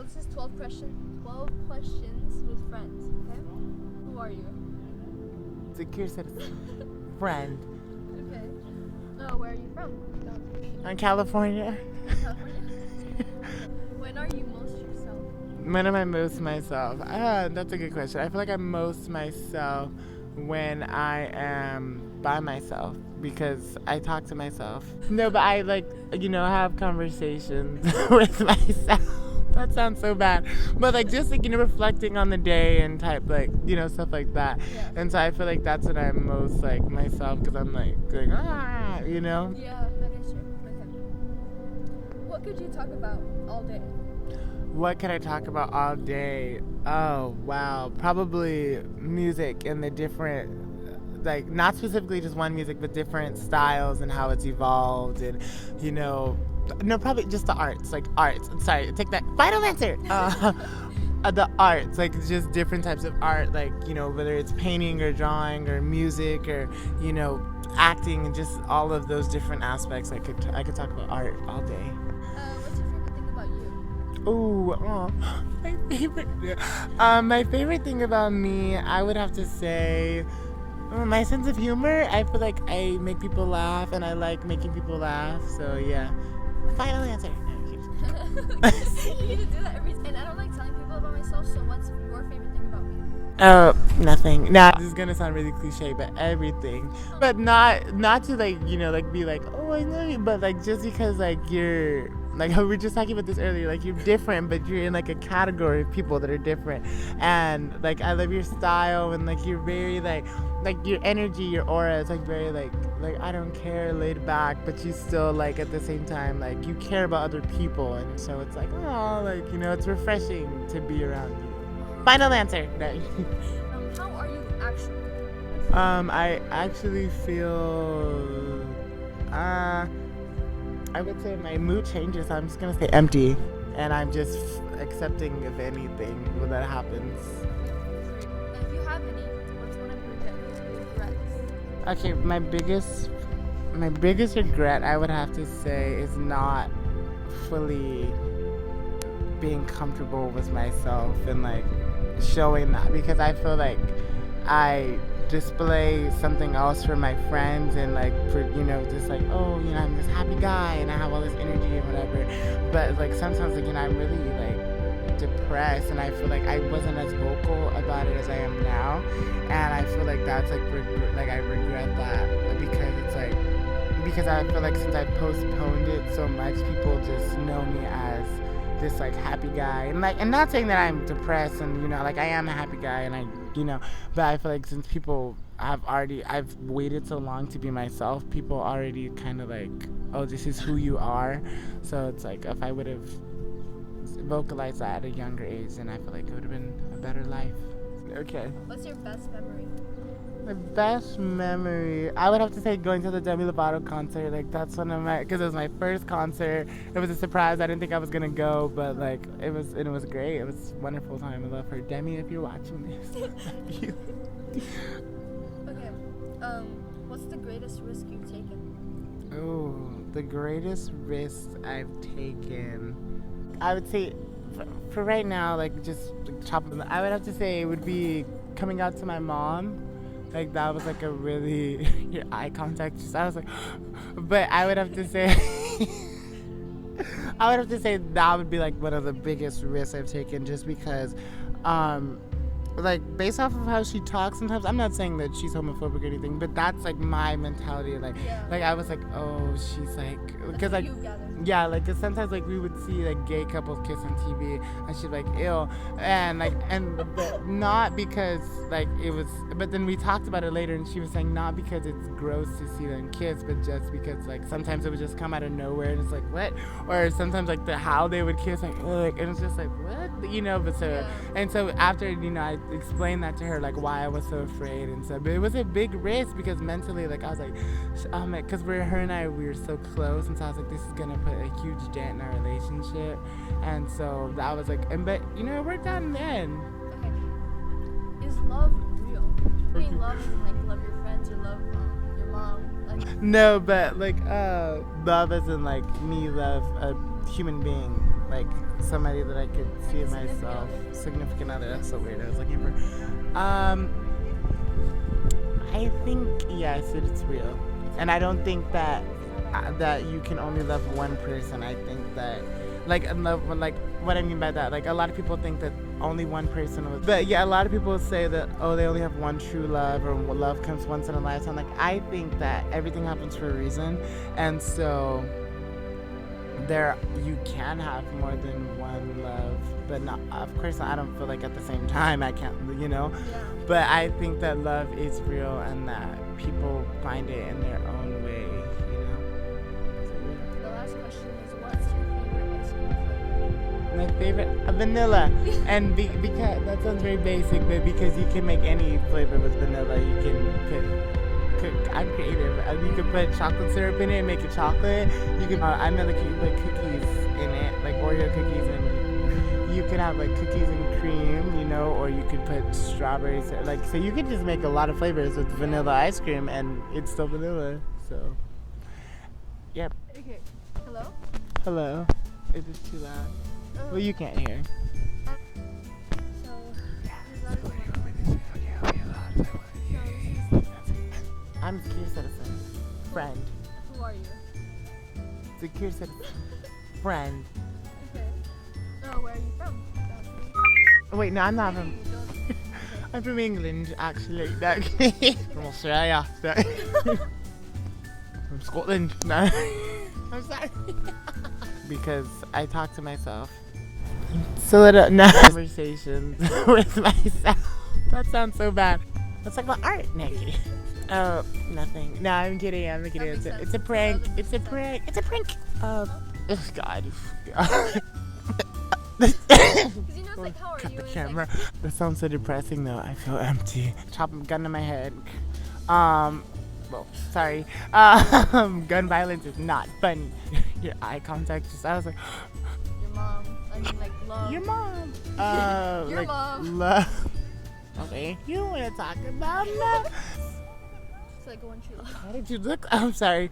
this is 12 questions with friends, okay? Who are you? Zahkir Citizen. Friend. Okay. Where are you from? In California. California? When are you most yourself? When am I most myself? That's a good question. I feel like I'm most myself when I am by myself because I talk to myself. No, but I have conversations with myself. That sounds so bad. But just reflecting on the day and type stuff like that. Yeah. And so I feel like that's when I'm most myself because I'm going, Yeah, okay, sure. Okay. What could you talk about all day? What can I talk about all day? Oh, wow. Probably music and the different, not specifically just one music, but different styles and how it's evolved and, no, probably just the arts. Arts. Sorry, take that. Final answer! The arts, just different types of art, whether it's painting or drawing or music or, acting and just all of those different aspects. I could talk about art all day. What's your favorite thing about you? Oh, my favorite thing about me, I would have to say, my sense of humor. I feel like I make people laugh, and I like making people laugh. So yeah, final answer. You need to do that every time. And I don't like telling people about myself. So what's your favorite thing about me? Oh, nothing. Nah, this is gonna sound really cliche, but everything. But not to be like, oh, I know you, but just because you're how we were just talking about this earlier, you're different, but you're in a category of people that are different, and I love your style and you're very your energy, your aura is very I don't care, laid back, but you still at the same time you care about other people, and so it's it's refreshing to be around you. Final answer. How are you actually? I actually feel I would say my mood changes. I'm just gonna say empty, and I'm just accepting of anything when that happens. If you have any, what's one of your regrets? Okay, my biggest regret I would have to say is not fully being comfortable with myself and showing that, because I feel like I display something else for my friends and for just I'm this happy guy and I have all this energy and whatever, but sometimes I'm really depressed, and I feel like I wasn't as vocal about it as I am now, and I feel like that's I regret that because I feel like since I postponed it so much, people just know me as this happy guy, and not saying that I'm depressed, and I am a happy guy, and but I feel like since people I've waited so long to be myself, people already kind of oh, this is who you are. So it's if I would have vocalized that at a younger age, then I feel like it would have been a better life. Okay. What's your best memory? My best memory, I would have to say going to the Demi Lovato concert. That's one of because it was my first concert. It was a surprise. I didn't think I was gonna go, but it was great. It was a wonderful time. I love her. Demi, if you're watching this, I love you. Okay. What's the greatest risk you've taken? Oh, the greatest risk I've taken, I would say, for right now, just top of I would have to say it would be coming out to my mom. That was a really your eye contact. I was but I would have to say that would be one of the biggest risks I've taken, just because based off of how she talks sometimes. I'm not saying that she's homophobic or anything, but that's my mentality. I was oh, she's because yeah, cause sometimes we would see gay couples kiss on TV, and she'd be ew, and but not because it was, but then we talked about it later, and she was saying not because it's gross to see them kiss, but just because sometimes it would just come out of nowhere, and it's what, or sometimes the how they would kiss, ugh, and it's just what, but so, yeah. And so after I explained that to her why I was so afraid, and so, but it was a big risk because mentally I was because her and I, we were so close, and so I was this is gonna put a huge dent in our relationship, and so that was but it worked out in the end. Okay. Is love real? I mean, love isn't love your friends or love your mom. No, but love isn't me love a human being. like somebody that I could see in myself. Significant other. That's so weird. I was looking for. I think yes, it's real, and I don't think that you can only love one person. I think that like what I mean by that, like a lot of people think that only one person was, but yeah, a lot of people say that they only have one true love, or love comes once in a lifetime. Like I think that everything happens for a reason, and so you can have more than one love, but not, of course I don't feel like at the same time I can't, Yeah. but I think that love is real and that people find it in their own way. The last question is, what's your favorite ice cream flavor? My favorite, vanilla. And because that sounds very basic, but because you can make any flavor with vanilla, you can I'm creative. You can put chocolate syrup in it and make it chocolate. You can, I know that you can put cookies in it, like Oreo cookies, and you could have like cookies and cream, or you could put strawberries. Like, so you could just make a lot of flavors with vanilla ice cream, and it's still vanilla. So, yep. Okay. Hello? Hello. Is this too loud? Well, you can't hear. So, I'm Zahkir Citizen. Friend. who are you? Zahkir Citizen. Friend. Okay. Oh, where are you from? Wait, no, I'm not from. You don't- okay. I'm from England, actually. No. From Australia. No. From Scotland. No. I'm sorry. Because I talk to myself. So little conversations with myself. That sounds so bad. Let's talk about art, Nikki. Oh, nothing. No, I'm kidding. I'm kidding. It's a prank. It's a prank. It's a prank. Oh, God. Because it's like, how are Cut you? the And it's camera. That sounds so depressing, though. I feel empty. Chop a gun to my head. Well, sorry. Gun violence is not funny. Your eye contact just, I was like, your mom. I mean, like, love. your mom. Your like, mom. Love. Okay, you want to talk about love? It's like one true love. How did you look? I'm sorry.